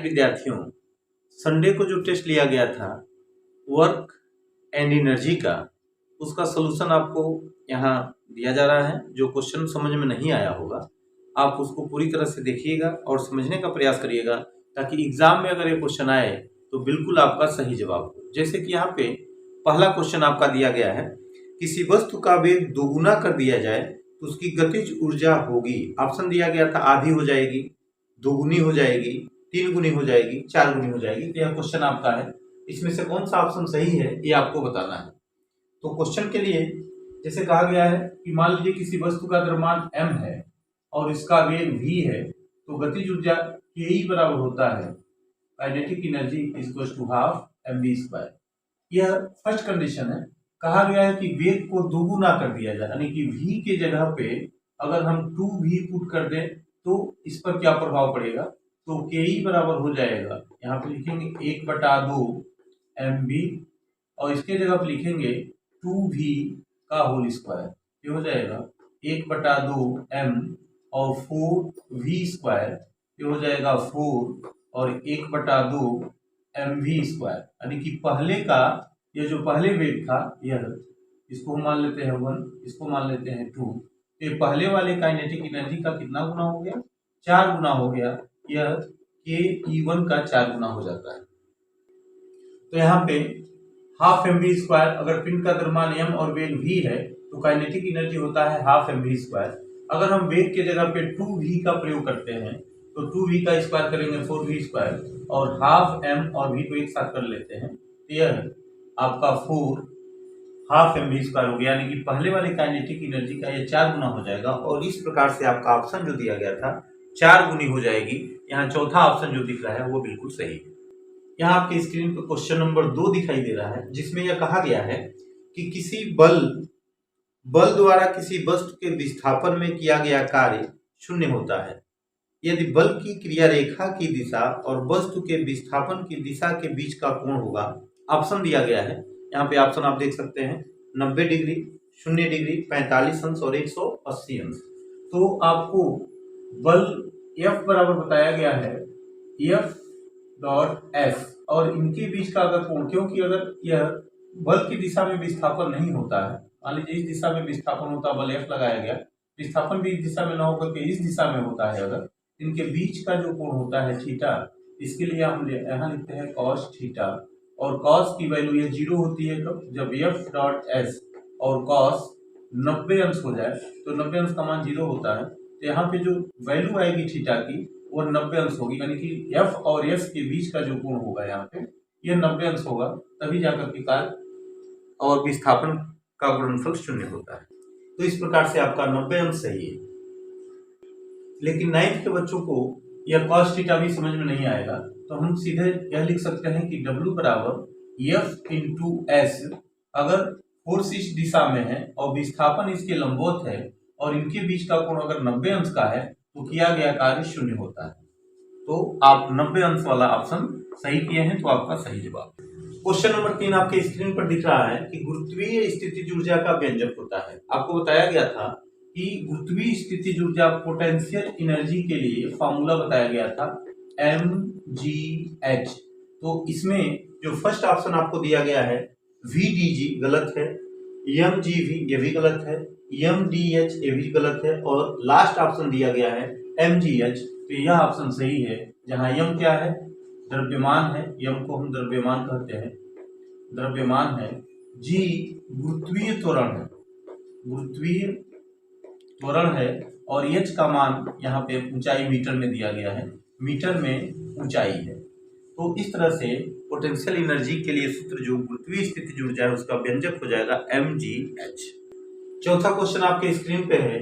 विद्यार्थियों, संडे को जो टेस्ट लिया गया था वर्क एंड एनर्जी का, उसका सलूशन आपको यहाँ दिया जा रहा है। जो क्वेश्चन समझ में नहीं आया होगा आप उसको पूरी तरह से देखिएगा और समझने का प्रयास करिएगा, ताकि एग्जाम में अगर ये क्वेश्चन आए तो बिल्कुल आपका सही जवाब हो। जैसे कि यहाँ पे पहला क्वेश्चन आपका दिया गया है, किसी वस्तु का वेग दोगुना कर दिया जाए तो उसकी गतिज ऊर्जा होगी। ऑप्शन दिया गया था आधी हो जाएगी, दोगुनी हो जाएगी, 3 गुनी हो जाएगी, 4 गुनी हो जाएगी। तो यह क्वेश्चन आपका है, इसमें से कौन सा ऑप्शन सही है ये आपको बताना है। तो क्वेश्चन के लिए जैसे कहा गया है कि मान लीजिए किसी वस्तु का द्रव्यमान m है और इसका वेग v है, तो गतिज ऊर्जा के ही बराबर होता है kinetic energy equals to half mv²। यह फर्स्ट कंडीशन है। कहा गया है कि वेग को दोगुना कर दिया जाए, यानी कि v के जगह पे अगर हम 2v पुट कर दें तो इस पर क्या प्रभाव पड़ेगा, तो के ही बराबर हो जाएगा, यहाँ पे लिखेंगे 1/2 mv और इसके जगह पे लिखेंगे 2v का होल स्क्वायर। ये हो जाएगा 1/2 m और 4v², ये हो जाएगा 4 और 1/2 mv²। यानी कि पहले का ये जो पहले वेग था यह, इसको मान लेते हैं 1, इसको मान लेते हैं 2, ये पहले वाले काइनेटिक एनर्जी का कितना गुना हो गया, 4 गुना हो गया। यह ke1 का 4 गुना हो जाता है। तो यहाँ पे हाफ mv², अगर पिंड का द्रव्यमान m और वेग v है तो काइनेटिक एनर्जी होता है हाफ mv²। अगर हम वेग के जगह पे 2v का प्रयोग करते हैं तो 2v का स्क्वायर करेंगे 4v² और हाफ m और v को एक साथ कर लेते हैं, तो यह आपका 4 हाफ mv² हो गया। यानी कि पहले वाले काइनेटिक एनर्जी का ये 4 गुना हो जाएगा और इस प्रकार से आपका ऑप्शन जो दिया गया था 4 गुनी हो जाएगी। यहाँ चौथा ऑप्शन जो दिख रहा है वो बिल्कुल सही है। यहाँ आपके स्क्रीन पर क्वेश्चन नंबर 2 दिखाई दे रहा है, जिसमें यह कहा गया है कि किसी बल द्वारा किसी वस्तु के विस्थापन में किया गया कार्य शून्य होता है यदि बल की क्रिया रेखा की दिशा और वस्तु के विस्थापन की दिशा के बीच का कोण होगा। ऑप्शन दिया गया है, यहाँ पे ऑप्शन आप देख सकते हैं 90 डिग्री, 0 डिग्री, 45 अंश और 180 अंश। तो आपको बल F बराबर बताया गया है F.F और इनके बीच का अगर कोण, क्योंकि अगर यह बल की दिशा में विस्थापन नहीं होता है, मान लीजिए इस दिशा में विस्थापन होता, बल F लगाया गया, विस्थापन भी इस दिशा में न होकर के इस दिशा में होता है, अगर इनके बीच का जो कोण होता है थीटा, इसके लिए हम यहाँ लिखते हैं cos थीटा और cos की वैल्यू ये 0 होती है जब F.S और cos 90 अंश हो जाए, तो 90 अंश का मान 0 होता है। तो यहाँ पे जो वैल्यू आएगी थीटा की वो 90 अंश होगी, यानी कि F और S के बीच का जो कोण होगा यहाँ पे ये 90 अंश होगा, तभी जाकर के कार्य और विस्थापन का गुणनफल शून्य होता है। तो इस प्रकार से आपका 90 अंश सही है। लेकिन 9th के बच्चों को यह cos थीटा भी समझ में नहीं आएगा, तो हम सीधे यह लिख सकते हैं कि W बराबर F/S। अगर फोर्स इस दिशा में है और विस्थापन इसके लंबवत है और इनके बीच का कोण अगर 90 अंश का है तो किया गया कार्य शून्य होता है। तो आप 90 अंश वाला ऑप्शन सही किए हैं, तो आपका सही जवाब। क्वेश्चन नंबर 3 आपके स्क्रीन पर दिख रहा है कि गुरुत्वीय स्थितिज ऊर्जा का व्यंजक होता है। आपको बताया गया था कि गुरुत्वीय स्थितिज ऊर्जा पोटेंशियल एनर्जी के लिए फॉर्मूला बताया गया था mgh। तो इसमें जो फर्स्ट ऑप्शन आपको दिया गया है vdg गलत है, mgv ये भी गलत है, mdh ये भी गलत है और लास्ट ऑप्शन दिया गया है mgh। तो यह ऑप्शन सही है, जहां m क्या है, द्रव्यमान है, m को हम द्रव्यमान कहते हैं, द्रव्यमान है, g गुरुत्वीय त्वरण है, गुरुत्वीय त्वरण है और h का मान यहाँ पे ऊंचाई मीटर में दिया गया है, मीटर में ऊंचाई है। तो इस तरह से पोटेंशियल एनर्जी के लिए सूत्र जो गुरुत्वीय स्थितिज ऊर्जा है उसका व्यंजक हो जाएगा mgh। चौथा क्वेश्चन आपके स्क्रीन पे है,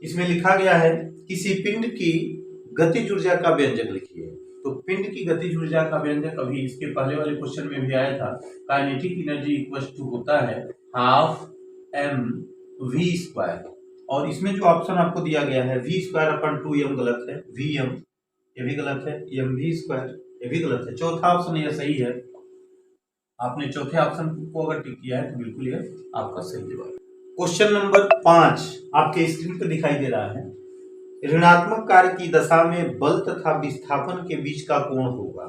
इसमें लिखा गया है किसी पिंड की गतिज ऊर्जा का व्यंजक लिखिए। तो पिंड की गतिज ऊर्जा का व्यंजक अभी इसके पहले वाले क्वेश्चन में भी आया था, काइनेटिक एनर्जी इक्वल्स टू होता है हाफ mv²। और इसमें जो ऑप्शन आपको दिया गया है v²/2m गलत है, vm ये भी गलत है, mv² ये भी गलत है। चौथा ऑप्शन यह सही है। आपने चौथे ऑप्शन को अगर टिक किया है तो बिल्कुल यह आपका सही जवाब। क्वेश्चन नंबर 5 आपके स्क्रीन पर दिखाई दे रहा है। ऋणात्मक कार्य की दशा में बल तथा विस्थापन के बीच का कोण होगा।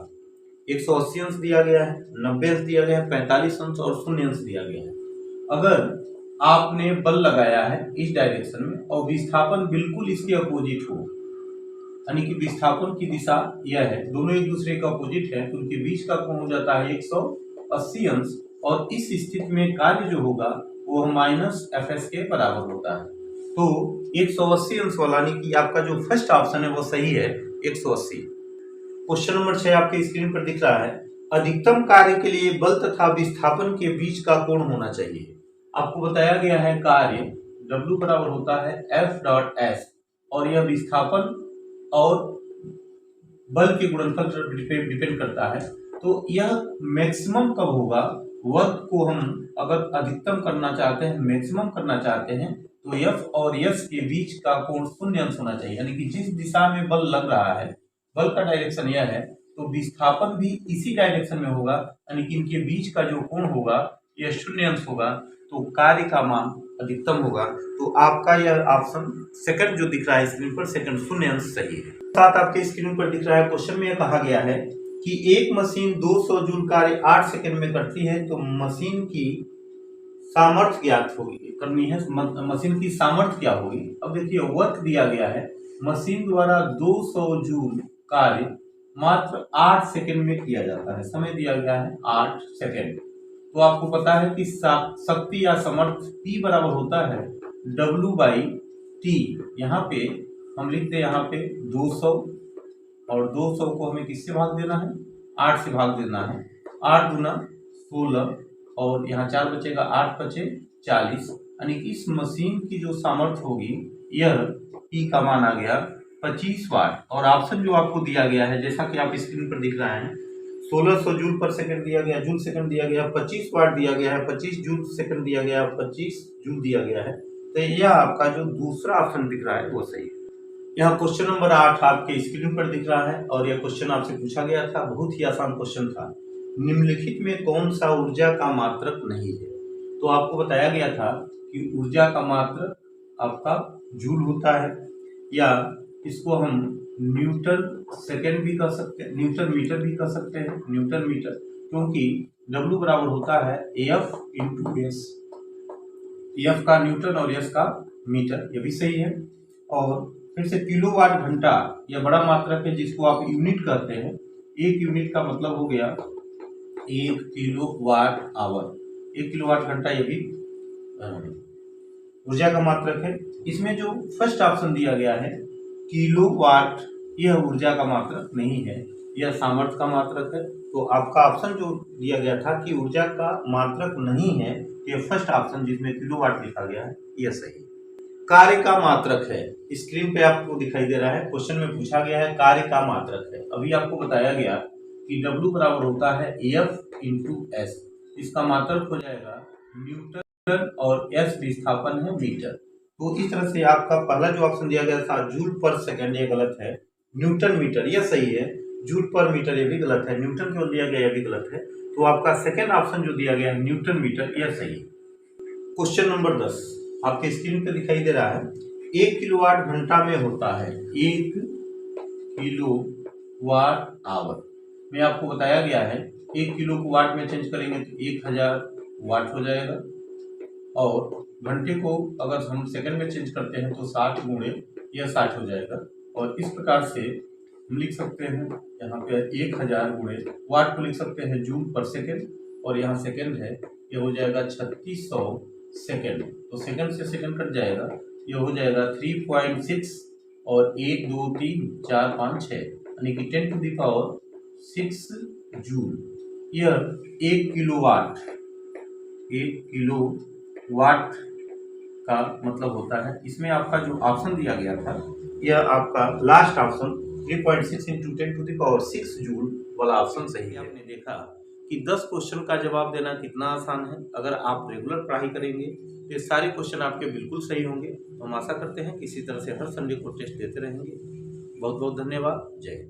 180 अंश दिया गया है, 90 अंश दिया गया है, 45 अंश और 0 अंश दिया गया है। अगर आपने बल लगाया है इस डायरेक्शन में और विस्थापन बिल्कुल इसके अपोजिट हो, यानी कि विस्थापन की दिशा यह है, दोनों एक दूसरे का अपोजिट है, तो उनके बीच का कोण हो जाता है 180 अंश और इस स्थिति में कार्य जो होगा वो माइनस एफएस के बराबर होता है। तो 180 अंश वाला, यानी कि आपका जो फर्स्ट ऑप्शन है वो सही है, 180। क्वेश्चन नंबर 6 आपके स्क्रीन पर दिख रहा है, अधिकतम कार्य के लिए बल तथा विस्थापन के बीच का कोण होना चाहिए। आपको बताया गया है कार्य W बराबर होता है F डॉट S और यह विस्थापन और बल के गुणनफल पर डिपेंड करता है। तो यह मैक्सिमम कब होगा, वर्क को हम अगर अधिकतम करना चाहते हैं, मैक्सिमम करना चाहते हैं, तो F और S के बीच का कोण 0 अंश होना चाहिए, यानी कि जिस दिशा में बल लग रहा है, बल का डायरेक्शन यह है, तो विस्थापन भी इसी डायरेक्शन में होगा, यानी कि इनके बीच का जो कोण होगा यह 0 अंश होगा, तो कार्य का मान अधिकतम होगा। तो आपका यह ऑप्शन सेकंड जो दिख रहा है स्क्रीन पर, सेकंड 0 अंश सही है। साथ आपके स्क्रीन पर दिख रहा है, क्वेश्चन में यह कहा गया है कि एक मशीन 200 जूल कार्य 8 सेकंड में करती है, तो मशीन की सामर्थ्य ज्ञात होगी, करनी है, मशीन की सामर्थ्य क्या होगी। अब देखिए वर्क दिया गया है, मशीन द्वारा 200 जूल कार्य मात्र 8 सेकंड में किया जाता है, समय दिया गया है 8 सेकंड। तो आपको पता है कि शक्ति या सामर्थ्य P बराबर होता है W/T। यहाँ पे हम लिखते हैं, यहाँ पे 200 और 200 को हमें किससे भाग देना है, 8 से भाग देना है, 8 दूना 16 और यहाँ 4 बचेगा, 8 बचे 40, यानी कि इस मशीन की जो सामर्थ्य होगी यह P का मान आ गया 25 वाट। और ऑप्शन जो आपको दिया गया है, जैसा कि आप स्क्रीन पर दिख रहा है, 1600 जूल पर सेकंड दिया गया, जूल सेकंड दिया गया, 25 वाट दिया गया है, 25 जूल सेकंड दिया गया, 25 जूल दिया गया है, तो यह आपका जो दूसरा ऑप्शन दिख रहा है वो सही है। यहाँ क्वेश्चन नंबर 8 आपके स्क्रीन पर दिख रहा है और यह क्वेश्चन आपसे पूछा गया था, बहुत ही आसान क्वेश्चन था। निम्नलिखित में कौन सा ऊर्जा का मात्रक नहीं है। तो आपको बताया गया था कि ऊर्जा का मात्रक आपका जूल होता है, या इसको हम न्यूटन सेकेंड भी कह सकते हैं, न्यूटन मीटर भी कह सकते हैं, न्यूटन मीटर, क्योंकि W बराबर होता है F इंटू S, F का न्यूटन और S का मीटर, ये भी सही है। और फिर से किलोवाट घंटा, यह बड़ा मात्रक है जिसको आप यूनिट कहते हैं, एक यूनिट का मतलब हो गया 1 किलोवाट आवर, 1 किलोवाट घंटा, ये भी ऊर्जा का मात्रक है। इसमें जो फर्स्ट ऑप्शन दिया गया है किलोवाट, यह ऊर्जा का मात्रक नहीं है, यह सामर्थ्य का मात्रक है। तो आपका ऑप्शन जो दिया गया था कि ऊर्जा का मात्रक नहीं है, यह फर्स्ट ऑप्शन जिसमें किलोवाट लिखा गया है, यह सही। कार्य का मात्रक है, स्क्रीन पे आपको दिखाई दे रहा है, क्वेश्चन में पूछा गया है कार्य का मात्रक है। अभी आपको बताया गया कि W बराबर होता है F इंटू S, इसका मात्रक हो जाएगा न्यूटन और S विस्थापन है मीटर। तो इस तरह से आपका पहला जो ऑप्शन दिया गया था जूल पर सेकंड, ये गलत है, न्यूटन मीटर यह सही है, जूल पर मीटर ये भी गलत है, न्यूटन क्यों दिया गया यह भी गलत है। तो आपका सेकंड ऑप्शन जो दिया गया है न्यूटन मीटर, यह सही है। क्वेश्चन नंबर 10 आपके स्क्रीन पे दिखाई दे रहा है, 1 किलोवाट घंटा में होता है 1 किलोवाट आवर में। आपको बताया गया है 1 किलो को वाट में चेंज करेंगे तो 1000 वाट हो जाएगा, और घंटे को अगर हम सेकंड में चेंज करते हैं तो 60 गुणे यह 60 हो जाएगा। और इस प्रकार से हम लिख सकते हैं, यहाँ पे 1000 गुणे वाट को लिख सकते हैं जूल पर सेकंड, और यहाँ सेकंड है, ये हो जाएगा 3600 सेकंड। तो सेकंड से सेकंड कट जाएगा, ये हो जाएगा 3.6 और 1 2 3 4 5 6, यानी कि 10 टू द पावर 6 जूल। यह 1 किलोवाट, 1 किलोवाट का मतलब होता है। इसमें आपका जो ऑप्शन दिया गया था यह आपका last option 3.6 into 10 to the power 6 joule वाला ऑप्शन सही है। आपने देखा कि 10 क्वेश्चन का जवाब देना कितना आसान है। अगर आप रेगुलर पढ़ाई करेंगे तो ये सारे क्वेश्चन आपके बिल्कुल सही होंगे। हम आशा करते हैं कि इसी तरह से हर संडे को टेस्ट देते रहेंगे। बहुत बहुत धन्यवाद। जय हिंद।